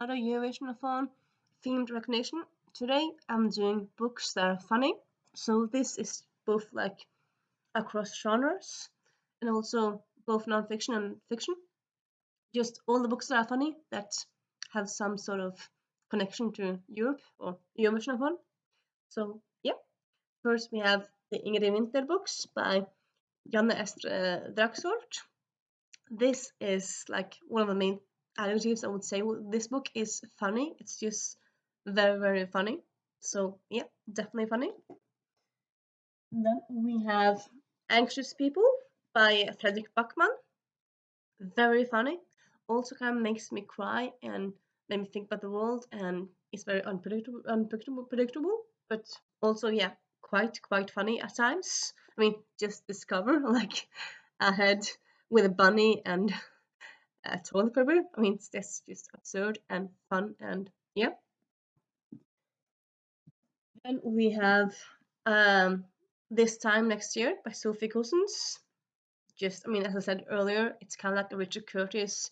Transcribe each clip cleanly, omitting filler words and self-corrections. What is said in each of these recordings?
Another eurovisionathon themed recognition. Today I'm doing books that are funny. So this is both like across genres and also both non-fiction and fiction. Just all the books that are funny that have some sort of connection to Europe or eurovisionathon. So yeah, first we have the Ingrid Winter books by Janne Draxort. This is like one of the main adjectives I would say. This book is funny. It's just very, very funny. So yeah, definitely funny. Then we have Anxious People by Fredrik Backman. Very funny. Also kind of makes me cry and made me think about the world, and it's very unpredictable, but also yeah, quite funny at times. I mean, just discover like a head with a bunny and toilet paper. I mean, that's just absurd and fun, and yeah. And we have This Time Next Year by Sophie Cousins. Just, I mean, as I said earlier, it's kind of like a Richard Curtis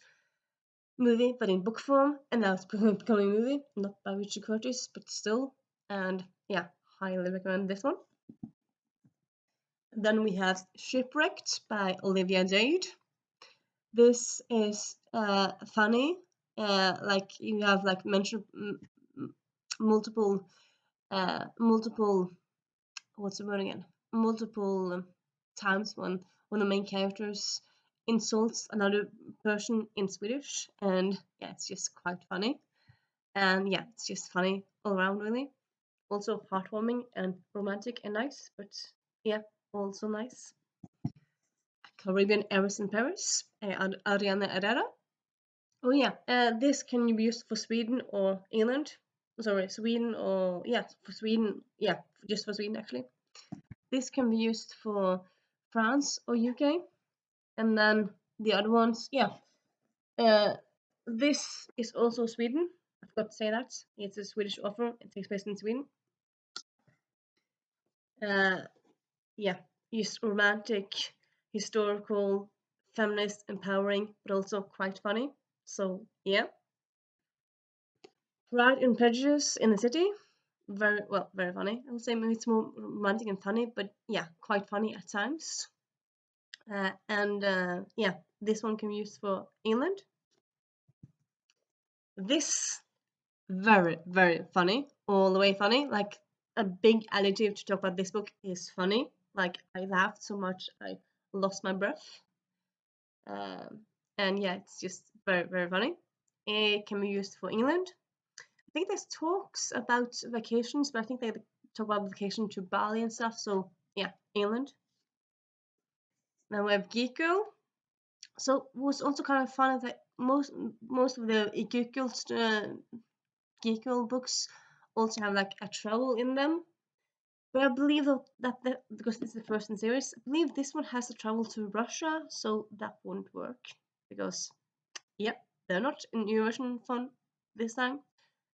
movie, but in book form, and now it's becoming a movie, not by Richard Curtis, but still. And yeah, highly recommend this one. Then we have Shipwrecked by Olivia Jade. This is funny. Like you have like mentioned multiple multiple what's the word again? Multiple times when the main characters insults another person in Swedish, and yeah, it's just quite funny. And yeah, it's just funny all around, really. Also heartwarming and romantic and nice, but yeah, also nice. Caribbean Eris in Paris, Adriana Herrera. Oh yeah, this can be used for Sweden or England. Sorry, Sweden or yeah, for Sweden. Yeah, just for Sweden actually. This can be used for France or UK, and then the other ones, yeah. This is also Sweden. I forgot to say that it's a Swedish author. It takes place in Sweden. Yeah, just romantic, historical, feminist, empowering, but also quite funny. So yeah. Pride and Prejudice in the City. Very well, very funny. I would say maybe it's more romantic and funny, but yeah, quite funny at times. And yeah, this one can be used for England. This very, very funny, all the way funny. Like a big adjective to talk about this book is funny. Like I laughed so much I lost my breath. Um, and yeah, it's just very, very funny. It can be used for England. I think there's talks about vacations, but I think they talk about vacation to Bali and stuff. So yeah, England. Then we have Geek Girl. So what's also kind of fun is that most of the Geek Girl books also have like a travel in them. But I believe that because it's the first in series, I believe this one has to travel to Russia, so that won't work because yeah, they're not in eurovisionathon this time,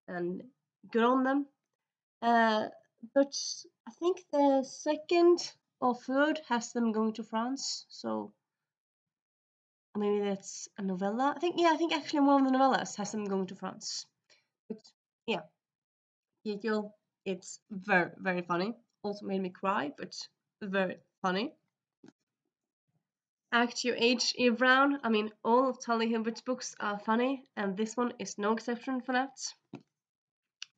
and good on them. Uh, but I think the second or third has them going to France, so maybe that's a novella. I think actually one of the novellas has them going to France. But yeah, Yekil, it's very, very funny. Also made me cry, but very funny. Act Your Age, Eve Brown. I mean, all of Tali Hilbert's books are funny, and this one is no exception for that.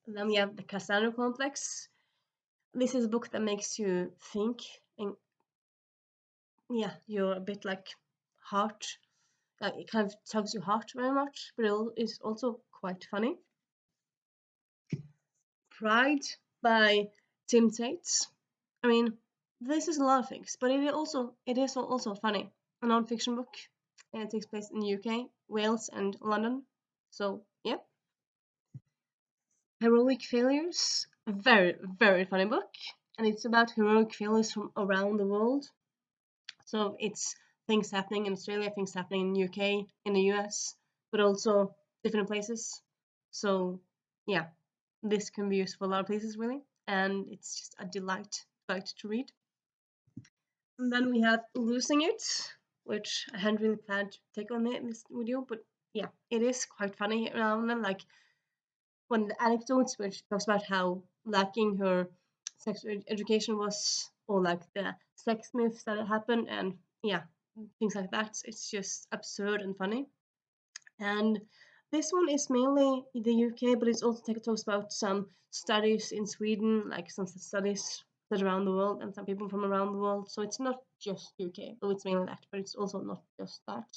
And then we have The Cassandra Complex. This is a book that makes you think, and yeah, you're a bit like heart. It kind of tugs your heart very much, but it is also quite funny. Pride by Tim Tate. I mean, this is a lot of things, but it is also funny. A non-fiction book, and it takes place in the UK, Wales, and London. So yeah. Heroic Failures, a very, very funny book, and it's about heroic failures from around the world. So it's things happening in Australia, things happening in the UK, in the US, but also different places. So yeah, this can be used for a lot of places really, and it's just a delight to read. And then we have Losing It, which I hadn't really planned to take on in this video, but yeah, it is quite funny around them. Like when the anecdotes which talks about how lacking her education was, or like the sex myths that happened, and yeah, things like that. It's just absurd and funny. And this one is mainly in the UK, but it's also talks about some studies in Sweden, like some studies that around the world, and some people from around the world. So it's not just UK, though it's mainly that, but it's also not just that.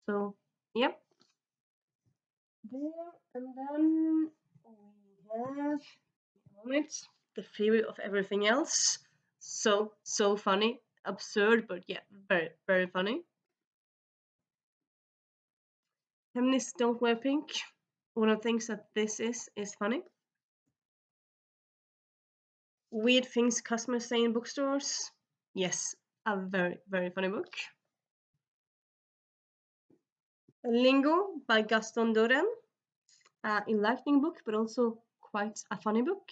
So yeah, there, and then we have moment the theory of everything else. So funny, absurd, but yeah, very funny. Feminists don't wear pink. One of the things that this is funny. Weird things customers say in bookstores. Yes, a very funny book. Lingo by Gaston Doren. Enlightening book, but also quite a funny book.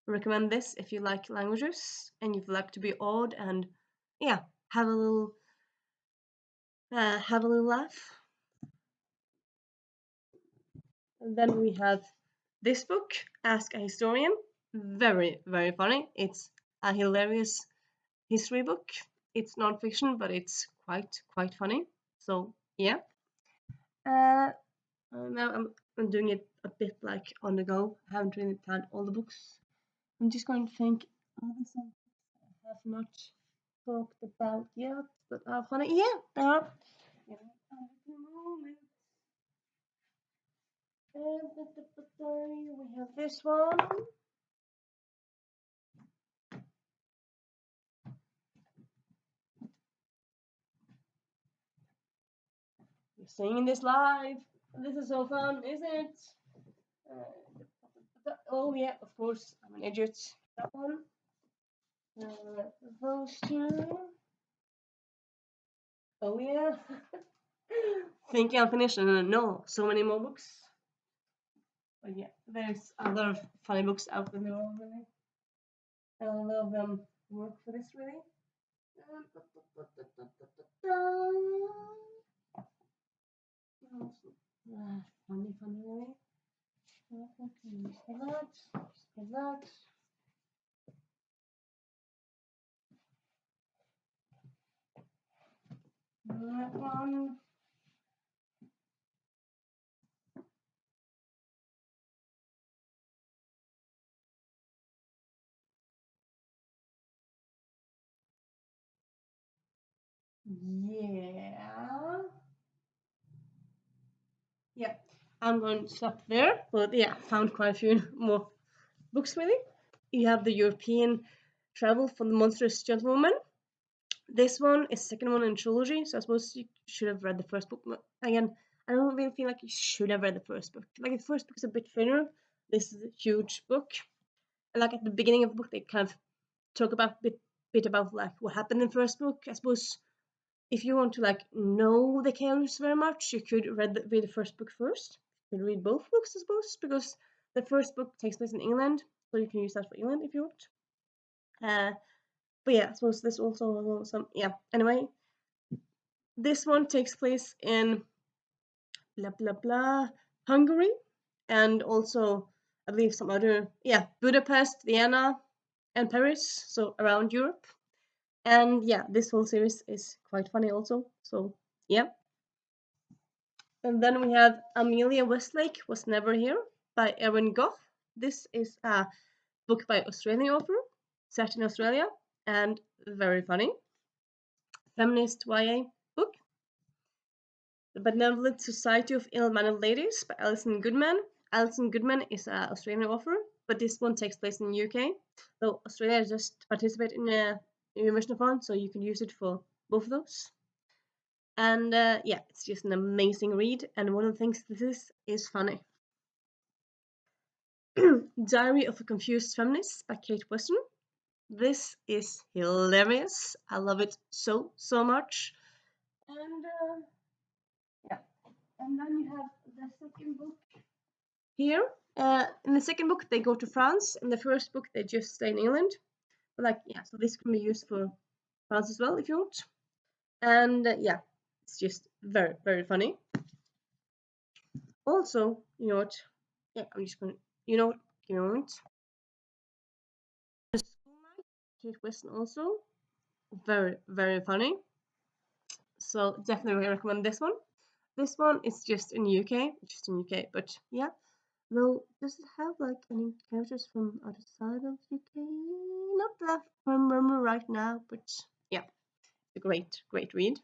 Recommend this if you like languages and you like to be odd and yeah, have a little laugh. And then we have this book, Ask a Historian. Very funny. It's a hilarious history book. It's non-fiction, but it's quite funny. So yeah. Uh, now I'm doing it a bit like on the go. I haven't really planned all the books. I'm just going to think. Are there some I have not talked about yet that are funny? Yeah, there are. Yeah, we have this one. We're singing this live. This is so fun, isn't it? Oh yeah, of course, I'm an idiot. That one. Those two. Oh yeah. Think I'm finished? No, so many more books. But yeah, there's other funny books out in the world, really. And a lot of them work for this, really. Funny, really. Okay, that. That one. Yeah. Yeah. I'm going to stop there. But yeah, found quite a few more books really. You have the European Travel for the Monstrous Gentlewoman. This one is the second one in trilogy, so I suppose you should have read the first book. But again, I don't really feel like you should have read the first book. Like the first book is a bit thinner. This is a huge book. And like at the beginning of the book, they kind of talk about bit about like what happened in the first book. I suppose if you want to like know the characters very much, you could read the first book first. You could read both books, I suppose, because the first book takes place in England, so you can use that for England if you want. But yeah, I suppose there's also some yeah. Anyway, this one takes place in blah blah blah Hungary, and also I believe some other yeah Budapest, Vienna, and Paris, so around Europe. And yeah, this whole series is quite funny also. So yeah. And then we have Amelia Westlake Was Never Here by Erin Goff. This is a book by Australian author, set in Australia, and very funny. Feminist YA book. The Benevolent Society of Ill-Mannered Ladies by Alison Goodman. Alison Goodman is an Australian author, but this one takes place in the UK. So Australia just participate in a eurovisionathon, so you can use it for both of those. And yeah, it's just an amazing read. And one of the things this is funny. Diary of a Confused Feminist by Kate Weston. This is hilarious. I love it so much. And yeah, and then you have the second book here. In the second book, they go to France. In the first book, they just stay in England. But like, yeah, so this can be used for France as well if you want. And yeah, it's just very funny. Also, you know what? Yeah, I'm just gonna. You know what? Give me a moment. The School Night, Kate Weston also very very funny. So definitely recommend this one. This one is just in UK, but yeah. Though, does it have like any characters from outside of UK? Not that I remember right now, but yeah, it's a great read.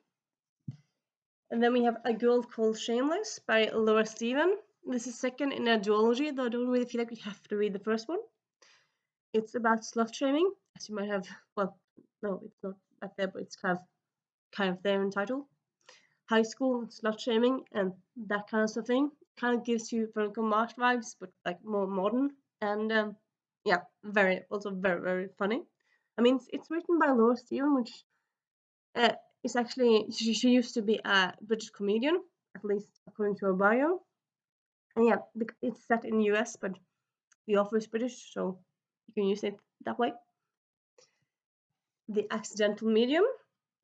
And then we have A Girl Called Shameless by Laura Stephen. This is second in a duology, though I don't really feel like we have to read the first one. It's about slut shaming, as you might have. Well, no, it's not that there, but it's kind of there in title. High school slut shaming and that kind of stuff thing. Kind of gives you Veronica Mars vibes, but like more modern and yeah, very funny. I mean, it's written by Laura Stephen, which uh, is actually she used to be a British comedian, at least according to her bio. And yeah, it's set in the US, but the author is British, so you can use it that way. The Accidental Medium,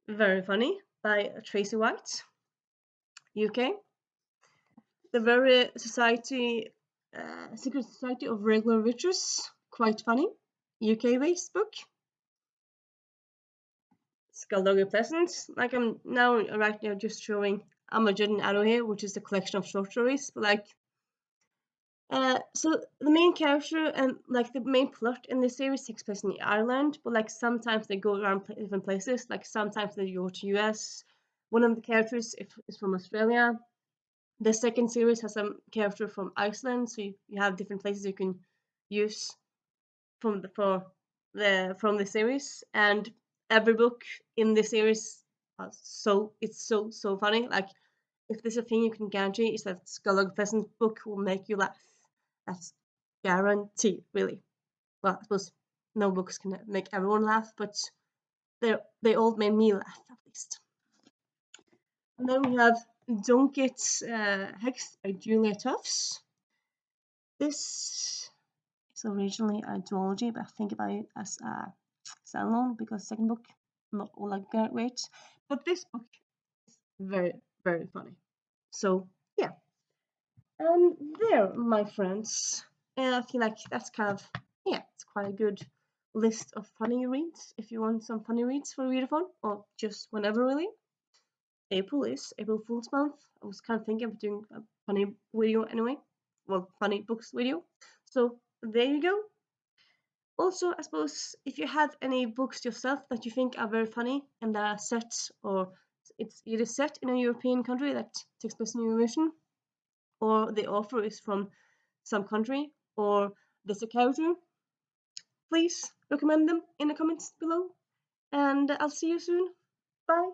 very funny, by Tracy White, UK. The very secret society of regular witches, quite funny, UK based book. Skullduggery Pleasant, like I'm now right now just showing Armageddon Arrow here, which is a collection of short stories, but like so the main character and like the main plot in this series takes place in Ireland, but like sometimes they go around different places. Like sometimes they go to US. One of the characters is from Australia. The second series has some character from Iceland, so you have different places you can use from the series. And every book in the series, it's so funny. Like if there's a thing you can guarantee is that Skullduggery Pleasant book will make you laugh. That's guaranteed, really. Well, I suppose no books can make everyone laugh, but they all made me laugh at least. And then we have Don't Get Hexed by Julia Tufts. This is originally a duology, but I think about it as a standalone because second book not all like great. But this book is very funny. So yeah, and there, my friends, and I feel like that's kind of yeah, it's quite a good list of funny reads if you want some funny reads for readathon or just whenever really. April is April Fool's month. I was kind of thinking of doing a funny video anyway. Well, funny books video. So there you go. Also, I suppose if you have any books yourself that you think are very funny and that are set or it's either set in a European country that takes place in Eurovision, or the author is from some country, or there's a character, please recommend them in the comments below. And I'll see you soon. Bye.